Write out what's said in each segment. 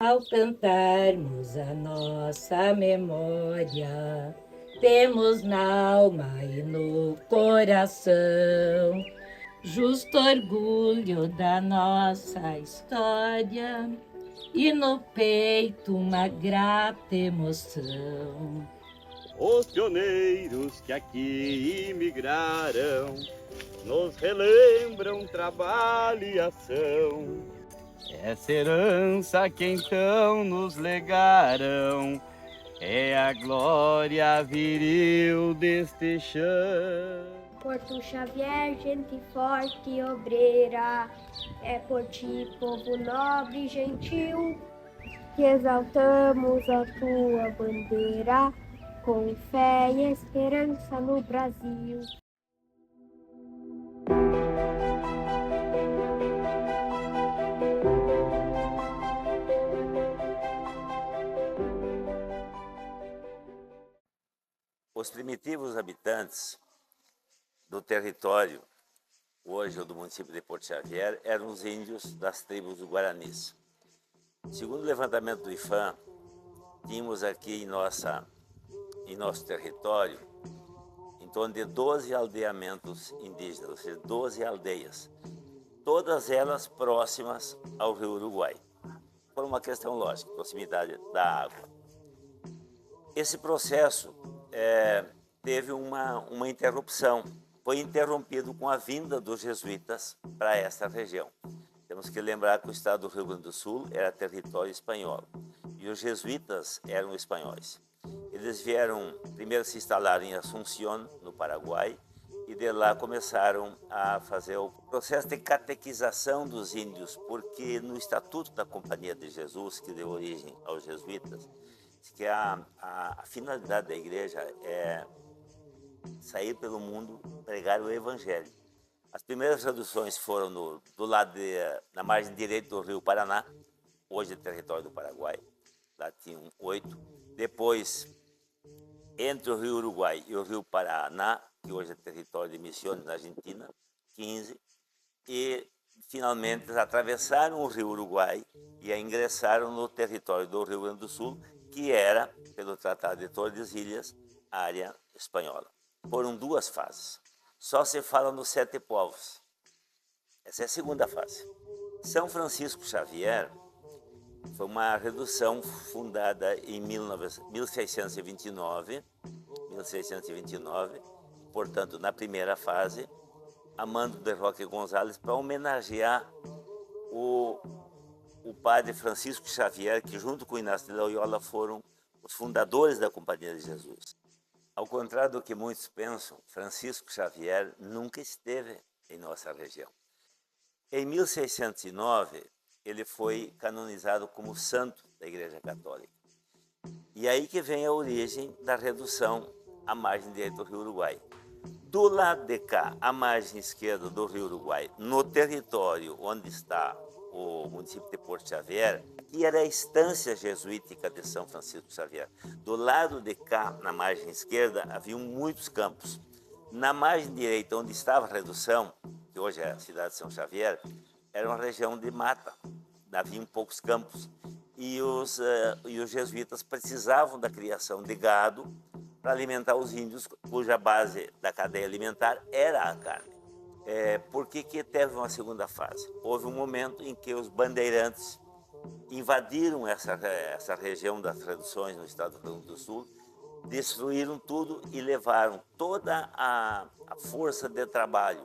Ao cantarmos a nossa memória, temos na alma e no coração justo orgulho da nossa história e no peito uma grata emoção. Os pioneiros que aqui imigraram nos relembram trabalho e ação. Essa herança que então nos legaram é a glória viril deste chão. Porto Xavier, gente forte e obreira, é por ti, povo nobre e gentil, que exaltamos a tua bandeira, com fé e esperança no Brasil. Os primitivos habitantes do território, hoje do município de Porto Xavier, eram os índios das tribos do Guaranis. Segundo o levantamento do IPHAN, tínhamos aqui em nosso território em torno de 12 aldeamentos indígenas, ou seja, 12 aldeias, todas elas próximas ao rio Uruguai, por uma questão lógica, proximidade da água. Esse processo teve uma interrupção, foi interrompido com a vinda dos jesuítas para esta região. Temos que lembrar que o estado do Rio Grande do Sul era território espanhol e os jesuítas eram espanhóis. Eles vieram, primeiro se instalaram em Asunción, no Paraguai, e de lá começaram a fazer o processo de catequização dos índios, porque no Estatuto da Companhia de Jesus, que deu origem aos jesuítas, que a finalidade da igreja é sair pelo mundo, pregar o evangelho. As primeiras traduções foram do lado na margem direita do rio Paraná, hoje é território do Paraguai, lá tinham 8. Depois, entre o rio Uruguai e o rio Paraná, que hoje é território de Misiones, na Argentina, 15. E, finalmente, eles atravessaram o rio Uruguai e ingressaram no território do Rio Grande do Sul, que era, pelo Tratado de Tordesilhas, área espanhola. Foram 2 fases. Só se fala nos 7 povos. Essa é a segunda fase. São Francisco Xavier foi uma redução fundada em 1629, portanto, na primeira fase, Amando de Roque González, para homenagear o padre Francisco Xavier, que junto com Inácio de Loyola foram os fundadores da Companhia de Jesus. Ao contrário do que muitos pensam, Francisco Xavier nunca esteve em nossa região. Em 1609, ele foi canonizado como santo da Igreja Católica. E aí que vem a origem da redução à margem direita do Rio Uruguai. Do lado de cá, à margem esquerda do Rio Uruguai, no território onde está o município de Porto Xavier, que era a estância jesuítica de São Francisco Xavier. Do lado de cá, na margem esquerda, haviam muitos campos. Na margem direita, onde estava a redução, que hoje é a cidade de São Xavier, era uma região de mata, haviam poucos campos. E os jesuítas precisavam da criação de gado para alimentar os índios, cuja base da cadeia alimentar era a carne. Por que teve uma segunda fase? Houve um momento em que os bandeirantes invadiram essa região das reduções no estado do Rio Grande do Sul, destruíram tudo e levaram toda a força de trabalho,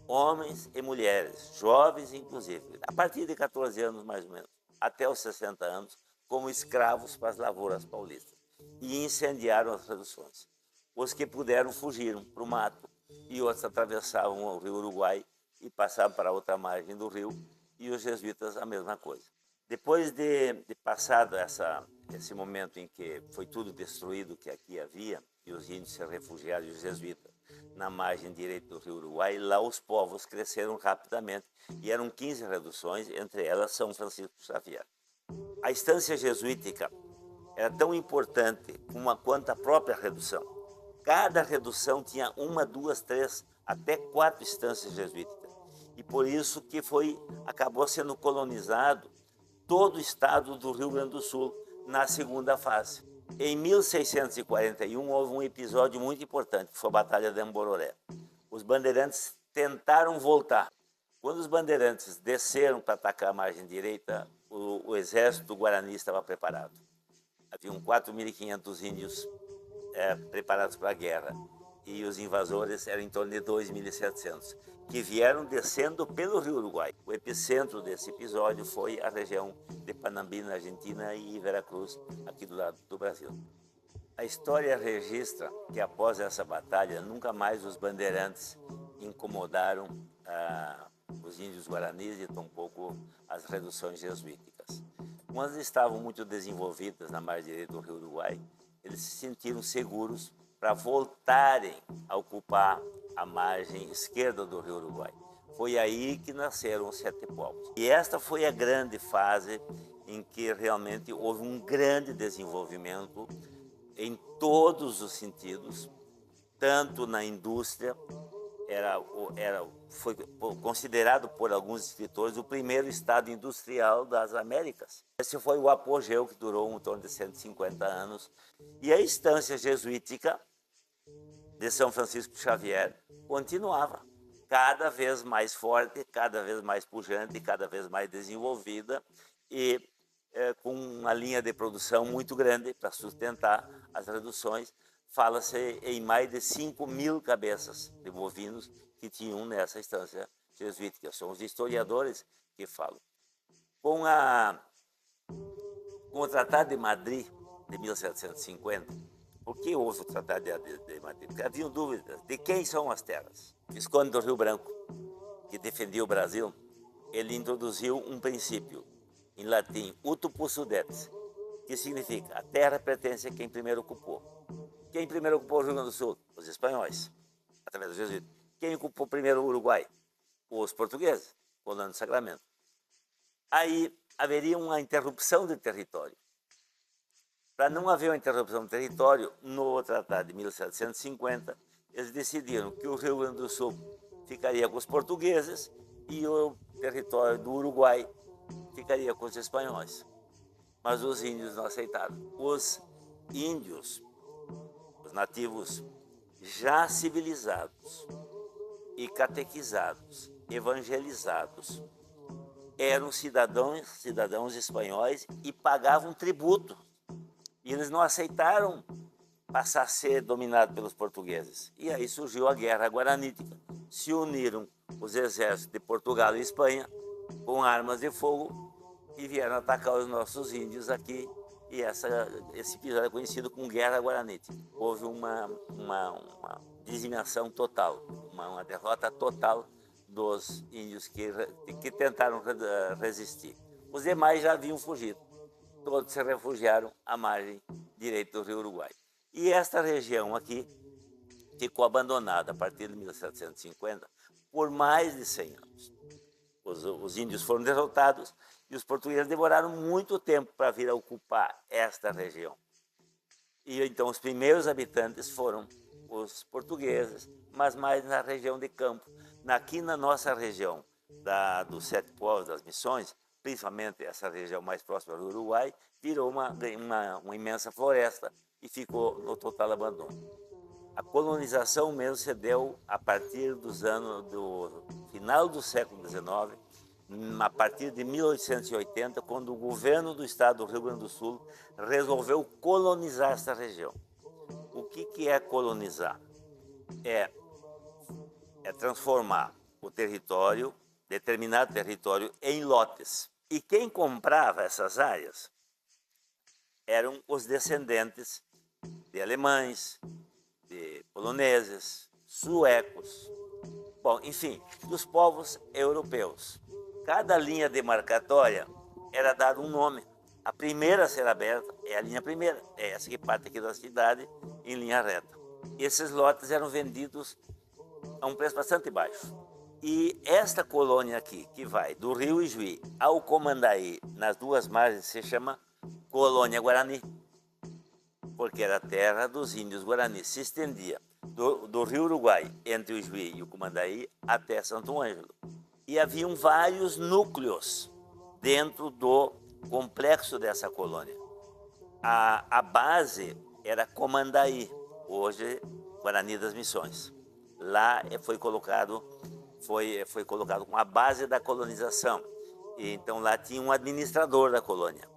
homens e mulheres, jovens inclusive, a partir de 14 anos mais ou menos, até os 60 anos, como escravos para as lavouras paulistas, e incendiaram as reduções. Os que puderam fugiram para o mato, e outros atravessavam o rio Uruguai e passavam para a outra margem do rio, e os jesuítas a mesma coisa. Depois de passado esse momento em que foi tudo destruído que aqui havia, e os índios se refugiaram, e os jesuítas, na margem direita do rio Uruguai, lá os povos cresceram rapidamente, e eram 15 reduções, entre elas São Francisco Xavier. A estância jesuítica era tão importante quanto a própria redução. Cada redução tinha 1, 2, 3, até 4 estâncias jesuíticas. E por isso que acabou sendo colonizado todo o estado do Rio Grande do Sul na segunda fase. Em 1641 houve um episódio muito importante, que foi a Batalha de Ambororé. Os bandeirantes tentaram voltar. Quando os bandeirantes desceram para atacar a margem direita, o exército do Guarani estava preparado. Haviam 4.500 índios preparados para a guerra, e os invasores eram em torno de 2.700, que vieram descendo pelo Rio Uruguai. O epicentro desse episódio foi a região de Panambi, na Argentina, e Veracruz, aqui do lado do Brasil. A história registra que após essa batalha, nunca mais os bandeirantes incomodaram os índios guaranis e tampouco as reduções jesuíticas. Quando estavam muito desenvolvidas na margem direita do Rio Uruguai, eles se sentiram seguros para voltarem a ocupar a margem esquerda do Rio Uruguai. Foi aí que nasceram os Sete Povos. E esta foi a grande fase em que realmente houve um grande desenvolvimento em todos os sentidos, tanto na indústria, foi considerado por alguns escritores o primeiro estado industrial das Américas. Esse foi o apogeu, que durou em torno de 150 anos, e a instância jesuítica de São Francisco Xavier continuava, cada vez mais forte, cada vez mais pujante, cada vez mais desenvolvida, e com uma linha de produção muito grande para sustentar as reduções. Fala-se em mais de 5.000 cabeças de bovinos que tinham nessa instância jesuítica. São os historiadores que falam. Com o Tratado de Madrid, de 1750, por que houve o Tratado de Madrid? Porque haviam dúvidas de quem são as terras. O Visconde do Rio Branco, que defendia o Brasil, ele introduziu um princípio, em latim, utu possudetis, que significa a terra pertence a quem primeiro ocupou. Quem primeiro ocupou o Rio Grande do Sul? Os espanhóis, através dos jesuítas. Quem ocupou primeiro o Uruguai? Os portugueses, colônia do Sacramento. Aí haveria uma interrupção de território. Para não haver uma interrupção de território, no Tratado de 1750, eles decidiram que o Rio Grande do Sul ficaria com os portugueses e o território do Uruguai ficaria com os espanhóis. Mas os índios não aceitaram. Os índios, os nativos já civilizados e catequizados, evangelizados, eram cidadãos espanhóis e pagavam tributo. E eles não aceitaram passar a ser dominados pelos portugueses. E aí surgiu a Guerra Guaranítica. Se uniram os exércitos de Portugal e Espanha com armas de fogo e vieram atacar os nossos índios aqui. E esse episódio é conhecido como Guerra Guaranítica. Houve uma dizimação total, uma derrota total dos índios que tentaram resistir. Os demais já haviam fugido. Todos se refugiaram à margem direita do Rio Uruguai. E esta região aqui ficou abandonada a partir de 1750 por mais de 100 anos. Os índios foram derrotados e os portugueses demoraram muito tempo para vir a ocupar esta região. E então os primeiros habitantes foram os portugueses, mas mais na região de campo. Aqui na nossa região dos Sete Povos, das Missões, principalmente essa região mais próxima do Uruguai, virou uma imensa floresta e ficou no total abandono. A colonização mesmo se deu a partir do final do século XIX, a partir de 1880, quando o governo do estado do Rio Grande do Sul resolveu colonizar esta região. O que é colonizar? É transformar o território, determinado território, em lotes. E quem comprava essas áreas eram os descendentes de alemães, de poloneses, suecos, bom, enfim, dos povos europeus. Cada linha demarcatória era dado um nome. A primeira a ser aberta é a linha primeira, é essa que parte aqui da cidade em linha reta. Esses lotes eram vendidos a um preço bastante baixo. E esta colônia aqui, que vai do Rio Ijuí ao Comandaí, nas duas margens, se chama Colônia Guarani, porque era a terra dos índios Guarani. Se estendia do Rio Uruguai, entre o Ijuí e o Comandaí, até Santo Ângelo. E haviam vários núcleos dentro complexo dessa colônia. A base era Comandaí, hoje Guarani das Missões. Lá foi colocado como a base da colonização. E então lá tinha um administrador da colônia,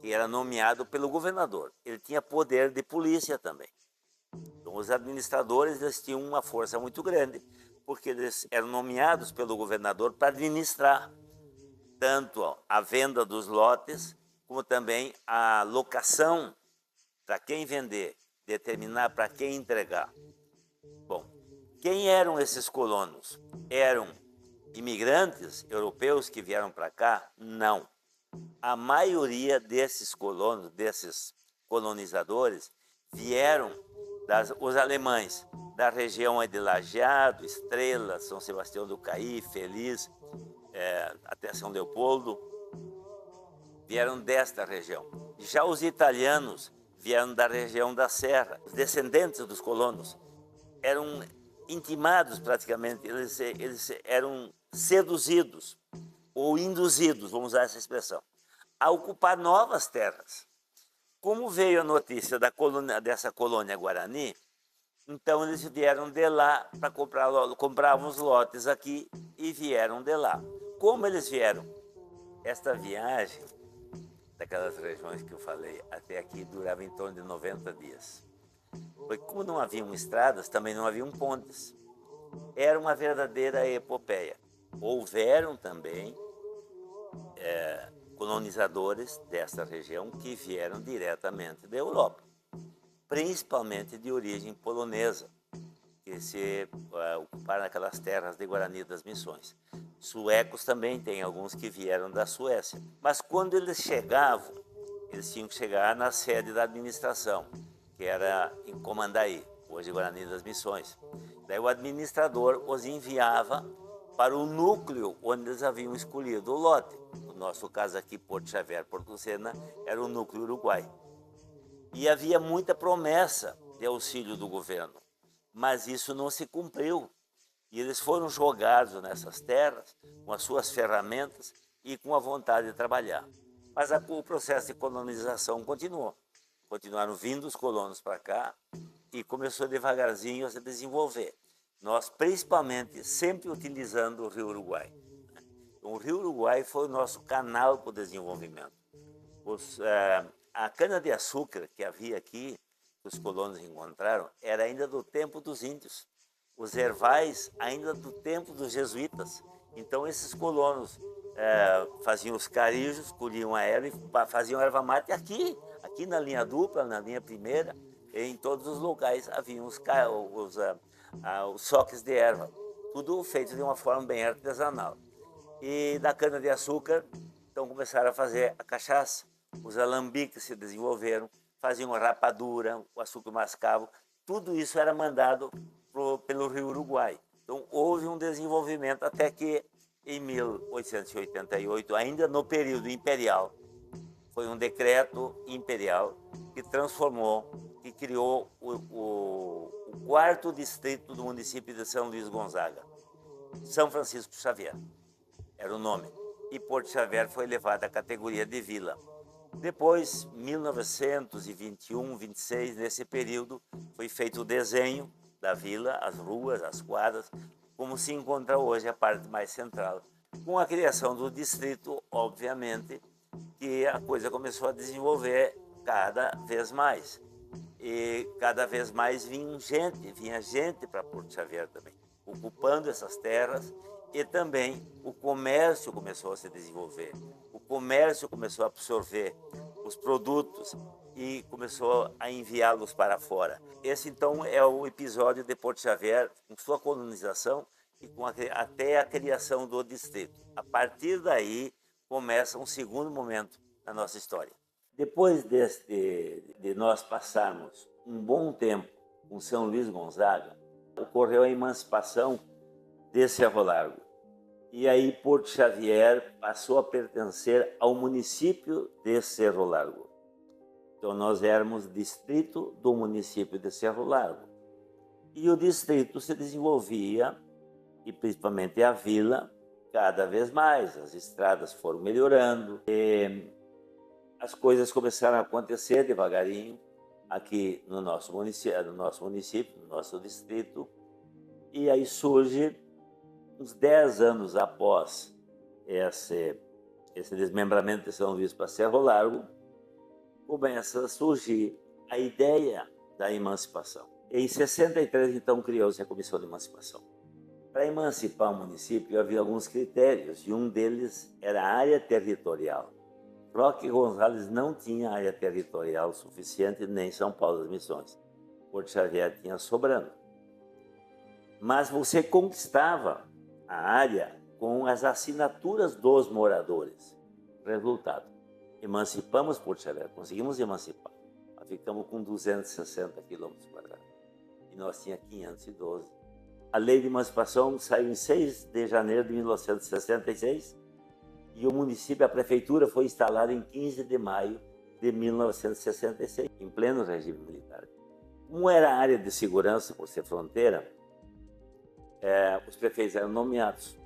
que era nomeado pelo governador. Ele tinha poder de polícia também. Então os administradores, eles tinham uma força muito grande, porque eles eram nomeados pelo governador para administrar tanto a venda dos lotes, como também a locação para quem vender, determinar para quem entregar. Bom, quem eram esses colonos? Eram imigrantes europeus que vieram para cá? Não. A maioria desses colonos, desses colonizadores, vieram os alemães, da região de Lajeado, Estrela, São Sebastião do Caí, Feliz, até São Leopoldo, vieram desta região. Já os italianos vieram da região da Serra. Os descendentes dos colonos eram intimados praticamente, eles eram seduzidos ou induzidos, vamos usar essa expressão, a ocupar novas terras. Como veio a notícia dessa colônia Guarani, então eles vieram de lá para compravam os lotes aqui e vieram de lá. Como eles vieram? Esta viagem daquelas regiões que eu falei até aqui durava em torno de 90 dias. Porque como não haviam estradas, também não haviam pontes. Era uma verdadeira epopeia. Houveram também colonizadores desta região que vieram diretamente da Europa, principalmente de origem polonesa, que se ocuparam aquelas terras de Guarani das Missões. Suecos também tem alguns que vieram da Suécia. Mas quando eles chegavam, eles tinham que chegar na sede da administração, que era em Comandaí, hoje Guarani das Missões. Daí o administrador os enviava para o núcleo onde eles haviam escolhido o lote. No nosso caso aqui, Porto Xavier, Porto Lucena, era o núcleo Uruguai. E havia muita promessa de auxílio do governo, mas isso não se cumpriu. E eles foram jogados nessas terras com as suas ferramentas e com a vontade de trabalhar. Mas o processo de colonização continuou. Continuaram vindo os colonos para cá e começou devagarzinho a se desenvolver. Nós, principalmente, sempre utilizando o Rio Uruguai. Então, o Rio Uruguai foi o nosso canal para o desenvolvimento. A cana-de-açúcar que havia aqui, que os colonos encontraram, era ainda do tempo dos índios. Os ervais ainda do tempo dos jesuítas. Então, esses colonos faziam os carijos, colhiam a erva e faziam erva mate aqui na linha dupla, na linha primeira, em todos os locais haviam os soques de erva, tudo feito de uma forma bem artesanal. E da cana-de-açúcar, então começaram a fazer a cachaça, os alambiques se desenvolveram, faziam a rapadura, o açúcar mascavo, tudo isso era mandado pelo Rio Uruguai. Então houve um desenvolvimento até que em 1888, ainda no período imperial, foi um decreto imperial que transformou, que criou o quarto distrito do município de São Luís Gonzaga. São Francisco Xavier era o nome. E Porto Xavier foi elevado à categoria de vila. Depois, 1921, 26, nesse período, foi feito o desenho da vila, as ruas, as quadras, como se encontra hoje a parte mais central. Com a criação do distrito, obviamente, que a coisa começou a desenvolver cada vez mais. E cada vez mais vinha gente para Porto Xavier também, ocupando essas terras, e também o comércio começou a se desenvolver. O comércio começou a absorver os produtos e começou a enviá-los para fora. Esse, então, é o episódio de Porto Xavier, com sua colonização e até a criação do distrito. A partir daí, começa um segundo momento na nossa história. Depois de nós passarmos um bom tempo com São Luís Gonzaga, ocorreu a emancipação de Cerro Largo. E aí Porto Xavier passou a pertencer ao município de Cerro Largo. Então nós éramos distrito do município de Cerro Largo. E o distrito se desenvolvia, e principalmente a vila, cada vez mais. As estradas foram melhorando. as coisas começaram a acontecer devagarinho aqui no nosso município, no nosso distrito, e aí surge, uns 10 anos após esse desmembramento de São Luís para Cerro Largo, começa a surgir a ideia da emancipação. Em 63, então, criou-se a Comissão de Emancipação. Para emancipar o município havia alguns critérios, e um deles era a área territorial. Roque Gonzales não tinha área territorial suficiente, nem São Paulo das Missões. Porto Xavier tinha sobrando. Mas você conquistava a área com as assinaturas dos moradores. Resultado, emancipamos Porto Xavier, conseguimos emancipar. Mas ficamos com 260 quilômetros quadrados. E nós tínhamos 512. A lei de emancipação saiu em 6 de janeiro de 1966 e o município, a prefeitura, foi instalada em 15 de maio de 1966, em pleno regime militar. Como era a área de segurança, por ser fronteira, os prefeitos eram nomeados,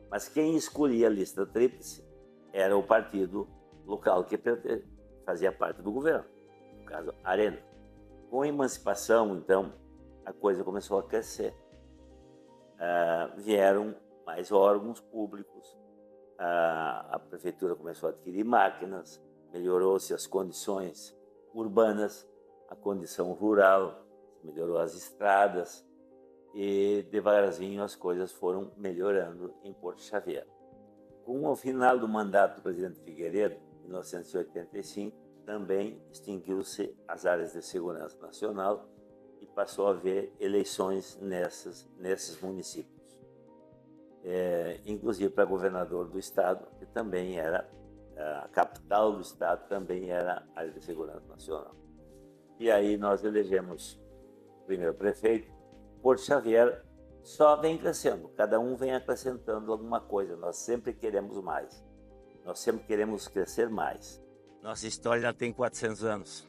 mas quem escolhia a lista tríplice era o partido local que fazia parte do governo, no caso, Arena. Com a emancipação, então, a coisa começou a crescer. Vieram mais órgãos públicos, a prefeitura começou a adquirir máquinas, melhorou-se as condições urbanas, a condição rural, melhorou as estradas e devagarzinho as coisas foram melhorando em Porto Xavier. Com o final do mandato do presidente Figueiredo, em 1985, também extinguiu-se as áreas de segurança nacional e passou a haver eleições nesses municípios. Inclusive para governador do estado, que também era, a capital do estado também era a área de segurança nacional. E aí nós elegemos o primeiro prefeito. Porto Xavier só vem crescendo, cada um vem acrescentando alguma coisa, nós sempre queremos mais, nós sempre queremos crescer mais. Nossa história já tem 400 anos.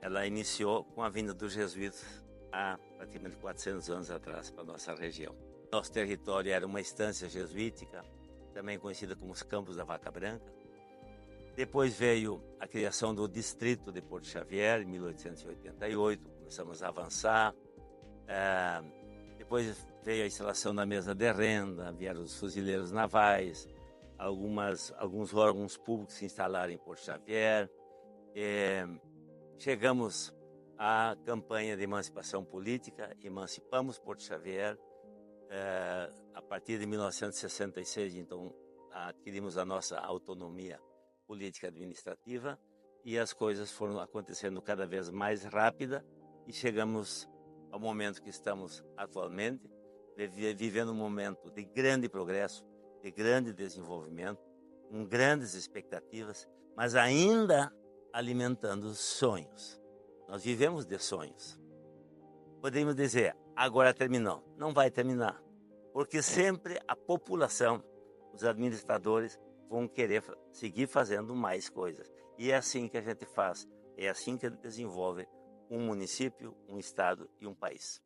Ela iniciou com a vinda dos jesuítas há praticamente 400 anos atrás para a nossa região. Nosso território era uma estância jesuítica, também conhecida como os Campos da Vaca Branca. Depois veio a criação do distrito de Porto Xavier, em 1888, começamos a avançar. Depois veio a instalação da mesa de renda, vieram os fuzileiros navais, alguns órgãos públicos se instalaram em Porto Xavier. Chegamos à campanha de emancipação política, emancipamos Porto Xavier. A partir de 1966, então, adquirimos a nossa autonomia política administrativa e as coisas foram acontecendo cada vez mais rápida e chegamos ao momento que estamos atualmente, vivendo um momento de grande progresso, de grande desenvolvimento, com grandes expectativas, mas ainda alimentando sonhos. Nós vivemos de sonhos. Podemos dizer, agora terminou. Não vai terminar, porque sempre a população, os administradores, vão querer seguir fazendo mais coisas. E é assim que a gente faz, é assim que a gente desenvolve um município, um estado e um país.